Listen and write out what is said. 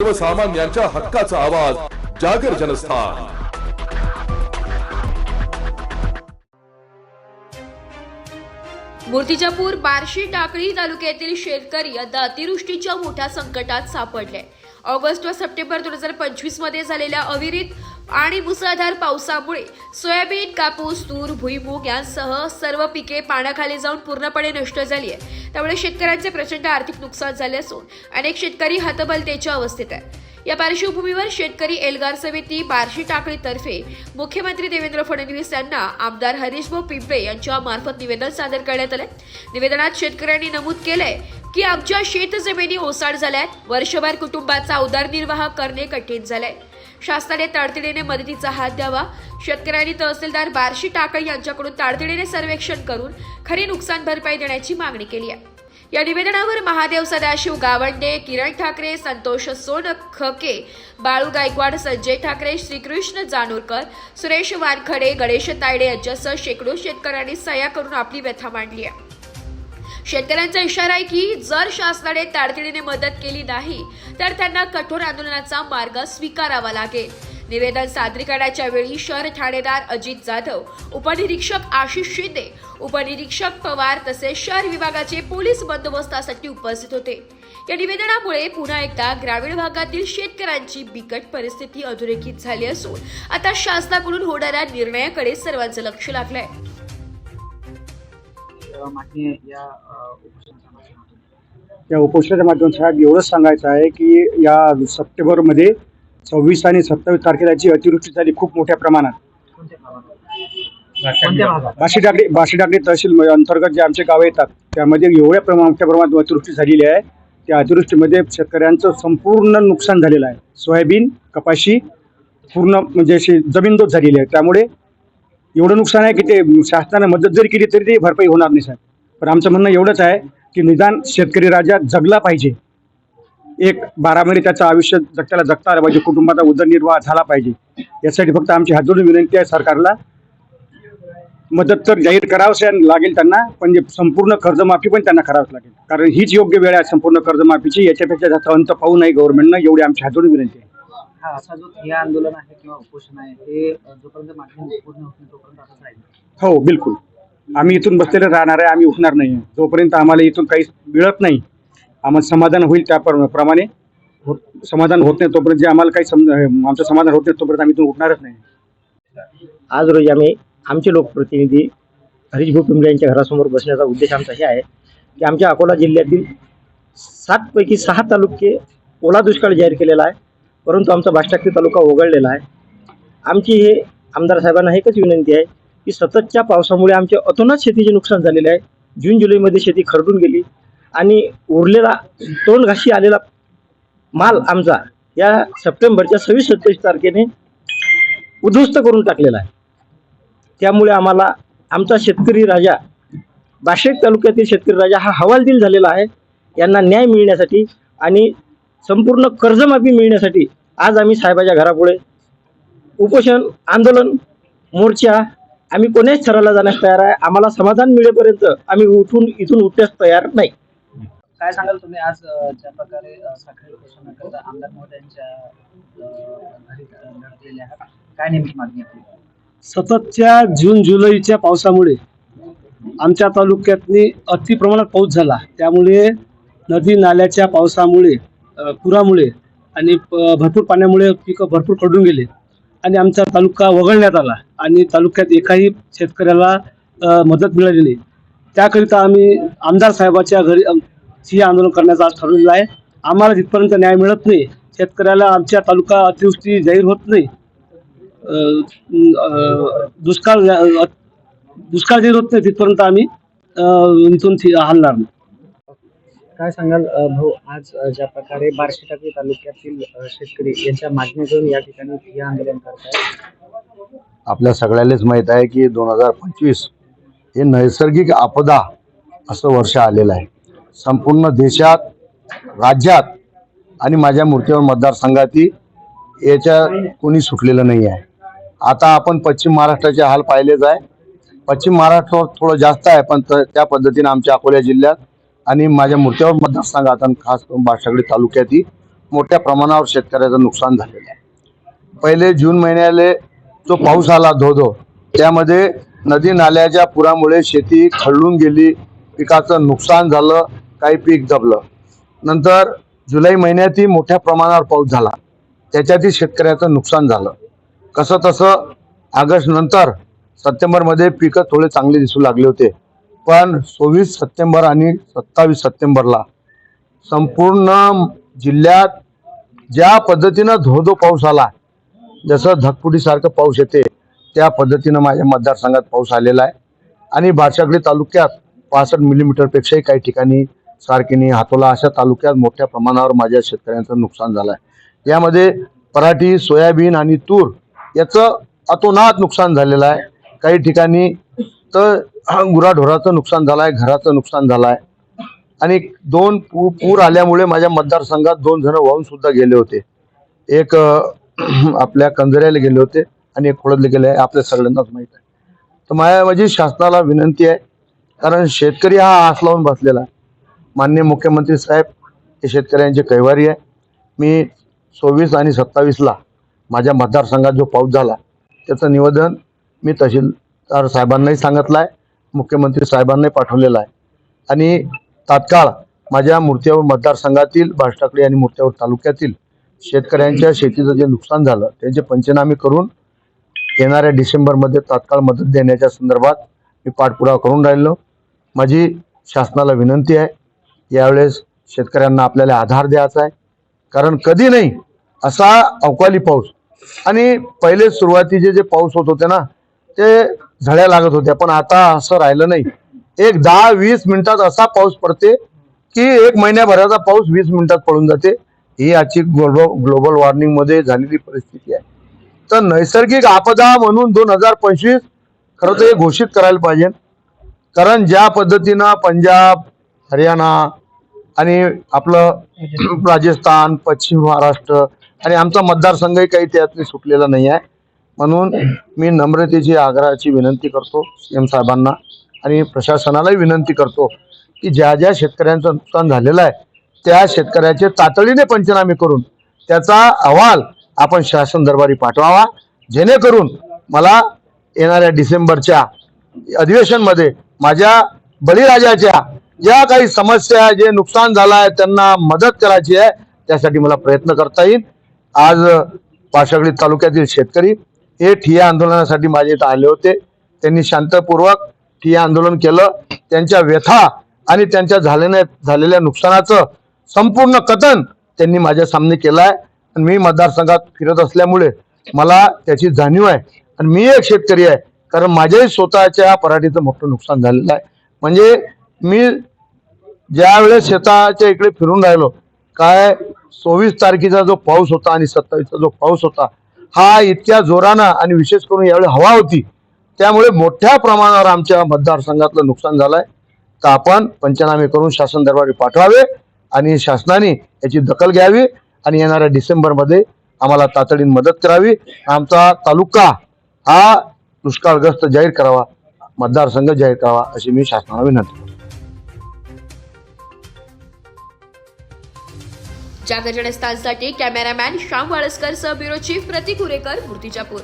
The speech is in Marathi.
सर्वसामान्यांच्या हक्काचा आवाज जागर जनस्थान। मूर्तिजापूर बार्शी टाकळी तालुक्यातील शेतकरी आता अतिवृष्टीच्या मोठ्या संकटात सापडले। ऑगस्ट व सप्टेंबर 2025 मध्ये झालेल्या अविरत आणि मुसळधार पावसामुळे सोयाबीन, कापूस, तूर, भुईमूग यांसह सर्व पिके पाण्याखाली जाऊन पूर्णपणे नष्ट झाली आहे। त्यामुळे शेतकऱ्यांचे प्रचंड आर्थिक नुकसान झाले असून अनेक शेतकरी हतबलतेच्या अवस्थेत आहेत। या पार्श्वभूमीवर शेतकरी एल्गार समिती बार्शी टाकळी तर्फे मुख्यमंत्री देवेंद्र फडणवीस यांना आमदार हरीशभाऊ पिंपळे यांच्या मार्फत निवेदन सादर करण्यात आले। निवेदनात शेतकऱ्यांनी नमूद केलंय की आमच्या शेतजमिनी ओसाड झाल्यात, वर्षभर कुटुंबाचा उदरनिर्वाह करणे कठीण झालंय। शासनाने तातडीने मदतीचा हात द्यावा। शेतकऱ्यांनी तहसीलदार बार्शी टाकळी यांच्याकडून तातडीने सर्वेक्षण करून खरी नुकसान भरपाई देण्याची मागणी केली आहे। या निवेदनावर महादेव सदाशिव गावंडे, किरण ठाकरे, संतोष सोनखके, बाळू गायकवाड, संजय ठाकरे, श्रीकृष्ण जानोरकर, सुरेश वानखडे, गणेश तायडे यांच्यासह शेकडो शेतकऱ्यांनी सह्या करून आपली व्यथा मांडली आहे। शेतकऱ्यांचा इशारा आहे की जर शासनाने तातडीने मदत केली नाही तर त्यांना कठोर आंदोलनाचा मार्ग स्वीकारावा लागेल। निवेदन सादरीकरणाच्या वेळी शहर ठाणेदार अजित जाधव, उपनिरीक्षक आशिष शिंदे, उपनिरीक्षक पवार तसेच शहर विभागाचे पोलीस बंदोबस्तासाठी उपस्थित होते। या निवेदनामुळे पुन्हा एकदा ग्रामीण भागातील शेतकऱ्यांची बिकट परिस्थिती अधोरेखित झाली असून आता शासनाकडून होणाऱ्या निर्णयाकडे सर्वांचं लक्ष लागलंय। या उपोषणाच्या माध्यमातून साहेब एवढंच सांगायचं आहे की या सप्टेंबरमध्ये 26 आणि 27 तारखेला जी अतिवृष्टी झाली खूप मोठ्या प्रमाणात बार्शी टाकळी तहसील अंतर्गत जे आमचे गाव येतात त्यामध्ये एवढ्या मोठ्या प्रमाणात अतिवृष्टी झालेली आहे। त्या अतिवृष्टीमध्ये शेतकऱ्यांचं संपूर्ण नुकसान झालेलं आहे। सोयाबीन, कपाशी पूर्ण म्हणजे अशी जमीनदोस्त झालेली आहे। त्यामुळे एवढं नुकसान आहे की ते शासनाने मदत जरी केली तरी ते भरपाई होणार नाही साहेब। पण आमचं म्हणणं एवढंच आहे की निदान शेतकरी राजा जगला पाहिजे, एक 12 महिने त्याचं आयुष्य त्याला जगता आलं पाहिजे, कुटुंबाचा उदरनिर्वाह झाला पाहिजे। यासाठी फक्त आमची हात जोडून विनंती आहे सरकारला, मदत तर जाहीर करावंच लागेल त्यांना, पण संपूर्ण कर्जमाफी पण त्यांना करावंच लागेल, कारण हीच योग्य वेळ आहे संपूर्ण कर्जमाफीची। याच्यापेक्षा जास्त अंत पाहू नये गव्हर्नमेंटनं, एवढी आमची हात जोडून विनंती आहे। हा असा जो हे आंदोलन आहे किंवा उपोषण आहे हे जोपर्यंत मागणी पूर्ण होत नाही तोपर्यंत असंच राहील। हो बिलकुल, आम्ही इथून बसलेले राहणार आहे, आम्ही उठणार नाही जोपर्यंत आम्हाला इथून काही मिळत नाही। आम्हाला समाधान होईल त्याप्रमाणे समाधान होत नाही तोपर्यंत, जे आम्हाला काही आमचं समाधान होत नाही तोपर्यंत आम्ही इथून उठणारच नाही। आज रोजी आम्ही आमचे लोकप्रतिनिधी हरीशभाऊ पिंपळे यांच्या घरासमोर बसण्याचा उद्देश आमचा हे आहे की आमच्या अकोला जिल्ह्यातील 7 पैकी 6 तालुके ओला दुष्काळ जाहीर केलेला आहे, परंतु आमचा बार्शी तालुका वगळलेला आहे। आमची हे आमदार साहेबांना एकच विनंती आहे की सततच्या पावसामुळे आमचे अतोनात शेतीचे नुकसान झालेले आहे। जून जुलैमध्ये शेती खरडून गेली आणि उरलेला तोंड घाशी आलेला माल आमचा या सप्टेंबरच्या 26-27 तारखेने उद्ध्वस्त करून टाकलेला आहे। त्यामुळे आम्हाला आमचा शेतकरी राजा, बार्शी तालुक्यातील शेतकरी राजा हा हवालदिल झालेला आहे। यांना न्याय मिळण्यासाठी आणि संपूर्ण कर्जमाफी मिळण्यासाठी आज आम्ही साहेबाच्या घरापुढे उपोषण, आंदोलन, मोर्चा आम्ही कोण्याच थराला जाण्यास तयार आहे। आम्हाला समाधान मिळेपर्यंत आम्ही इथून उठण्यास तयार नाही। काय सांगाल तुम्ही आज ज्या प्रकारे साखळी उपोषणाकरता आमदार महोदयांच्या घरी लढलेले आहात, काय नेमकी मागणी आपली? सततच्या जून जुलैच्या पावसामुळे आमच्या तालुक्यातनी अति प्रमाणात पाऊस झाला, त्यामुळे नदी नाल्याच्या पावसामुळे पुरामुळे आणि भरपूर पाण्यामुळे पिकं भरपूर खरडून गेले आणि आमचा तालुका वगळण्यात आला आणि तालुक्यात एकाही शेतकऱ्याला मदत मिळाली नाही। त्याकरिता आम्ही आमदार साहेबाच्या घरी हे आंदोलन करण्याचं आज ठरवलेलं आहे। आम्हाला जिथपर्यंत न्याय मिळत नाही, शेतकऱ्याला आमच्या तालुका अतिवृष्टी जाहीर होत नाही, दुष्काळ जाहीर होत नाही तिथपर्यंत आम्ही इथून हलणार नाही। काय सांगाल भाऊ, आज ज्या प्रकारे बार्शी टाकळी तालुक्यातील शेतकरी यांच्या मागणी घेऊन या ठिकाणी हे आंदोलन करताय? आपल्या सगळ्यालाच माहीत आहे की 2025 हे नैसर्गिक आपदा असं वर्ष आलेलं आहे। संपूर्ण देशात, राज्यात आणि माझ्या मूर्तीवर मतदारसंघातही याच्या कोणी सुटलेलं नाही आहे। आता आपण पश्चिम महाराष्ट्राचे हाल पाहिलेच आहे। पश्चिम महाराष्ट्रावर थोडं जास्त आहे, पण त्या पद्धतीने आमच्या अकोला जिल्ह्यात आणि माझ्या मूर्तीवर मतदारसंघात खास करून बार्शी तालुक्यातही मोठ्या प्रमाणावर शेतकऱ्याचं नुकसान झालेलं आहे. पहिले जून महिन्याले जो पाऊस आला धो त्यामध्ये नदी नाल्याच्या पुरामुळे शेती खळून गेली, पिकाचं नुकसान झालं, काही पीक दबलं. नंतर जुलै महिन्यातही मोठ्या प्रमाणावर पाऊस झाला, त्याच्यातही शेतकऱ्याचं नुकसान झालं. कसं तसं ऑगस्ट नंतर सप्टेंबरमध्ये पिकं थोडे चांगले दिसू लागले होते, पण 24 सप्टेंबर आणि 27 सप्टेंबरला संपूर्ण जिल्ह्यात ज्या पद्धतीनं धो पाऊस आला, जसं धगफुटीसारखं पाऊस येते त्या पद्धतीनं माझ्या मतदारसंघात पाऊस आलेला आहे. आणि बारशागडी तालुक्यात 65 मिलीमीटरपेक्षाही काही ठिकाणी सारकिनी, हातोला अशा तालुक्यात मोठ्या प्रमाणावर माझ्या शेतकऱ्यांचं नुकसान झालं आहे. यामध्ये पराठी, सोयाबीन आणि तूर याचं अतोनात नुकसान झालेलं आहे. काही ठिकाणी तर गुराढोराचं नुकसान झालं आहे, घराचं नुकसान झालं आहे. आणि 2 पूर आल्यामुळे माझ्या मतदारसंघात 2 जण वाहून सुद्धा गेले होते. एक आपल्या कंजऱ्याला गेले होते आणि एक खोळदले गेले आहे, आपल्या सगळ्यांनाच माहीत आहे. तर माझी शासनाला विनंती आहे, कारण शेतकरी हा आस लावून बसलेला आहे. माननीय मुख्यमंत्री साहेब हे शेतकऱ्यांचे कैवारी आहे. मी 24 आणि 27ला माझ्या मतदारसंघात जो पाऊस झाला त्याचं निवेदन मी तहसीलदार साहेबांनाही सांगितलं आहे, मुख्यमंत्री साहेबांनाही पाठवलेलं आहे. आणि तात्काळ माझ्या मूर्त्यावर मतदारसंघातील बारशागडी आणि मूर्त्यावर तालुक्यातील शेतकऱ्यांच्या शेतीचं जे नुकसान झालं त्याचे पंचनामे करून येणाऱ्या डिसेंबरमध्ये तात्काळ मदत देण्याच्या संदर्भात मी पाठपुरावा करून राहिलो. माझी शासनाला विनंती आहे, यावेळेस शेतकऱ्यांना आपल्याला आधार द्यायचा आहे, कारण कधी नाही असा अवकाळी पाऊस. आणि पहिले सुरुवातीचे जे पाऊस होत होते ना ते झळ्या लागत होत्या, पण आता असं राहिलं नाही. एक 10-20 मिनिटात असा पाऊस पडते की 1 महिन्याभराचा पाऊस 20 मिनिटात पडून जाते. ही आजची ग्लोबल वॉर्मिंगमध्ये झालेली परिस्थिती आहे. तर नैसर्गिक आपदा म्हणून 2025 खरं तर हे घोषित करायला पाहिजे, कारण ज्या पद्धतीनं पंजाब, हरियाणा आणि आपलं राजस्थान, पश्चिम महाराष्ट्र आणि आमचा मतदारसंघही काही त्यातली सुटलेला नाही आहे. म्हणून मी नम्रतेची आग्रहाची विनंती करतो सीएम साहेबांना आणि प्रशासनालाही विनंती करतो की ज्या ज्या शेतकऱ्यांचं नुकसान झालेलं आहे त्या शेतकऱ्याचे तातडीने पंचनामे करून त्याचा अहवाल आपण शासन दरबारी पाठवावा, जेणेकरून मला येणाऱ्या डिसेंबरच्या अधिवेशनमध्ये माझ्या बळीराजाच्या ज्या काही समस्या, जे नुकसान झालं आहे त्यांना मदत करायची आहे, त्यासाठी मला प्रयत्न करता येईल. आज बारशागडी तालुक्यातील शेतकरी हे ठिय्या आंदोलनासाठी माझ्या इथं आले होते. त्यांनी शांतपूर्वक ठिय्या आंदोलन केलं. त्यांच्या व्यथा आणि त्यांच्या झालेल्या नुकसानाचं संपूर्ण कथन त्यांनी माझ्या सामने केलं आहे. आणि मी मतदारसंघात फिरत असल्यामुळे मला त्याची जाणीव आहे. आणि मी एक शेतकरी आहे, कारण माझ्याही स्वतःच्या पराठीचं मोठं नुकसान झालेलं आहे. म्हणजे मी ज्या वेळेस शेताच्या इकडे फिरून राहिलो, काय 24 तारखेचा जो पाऊस होता आणि 27चा जो पाऊस होता हा इतक्या जोरानं आणि विशेष करून यावेळी हवा होती, त्यामुळे मोठ्या प्रमाणावर आमच्या मतदारसंघातलं नुकसान झालंय. तर आपण पंचनामे करून शासन दरबारी पाठवावे आणि शासनाने याची दखल घ्यावी आणि येणाऱ्या डिसेंबरमध्ये आम्हाला तातडीने मदत करावी. आमचा तालुका हा दुष्काळग्रस्त जाहीर करावा, मतदारसंघ जाहीर करावा अशी मी शासनाला विनंती करतो. जागर जनस्थानसाठी कॅमेरामॅन श्याम वाळस्कर सह ब्युरो चीफ प्रतीक उरेकर, मूर्तिजापूर.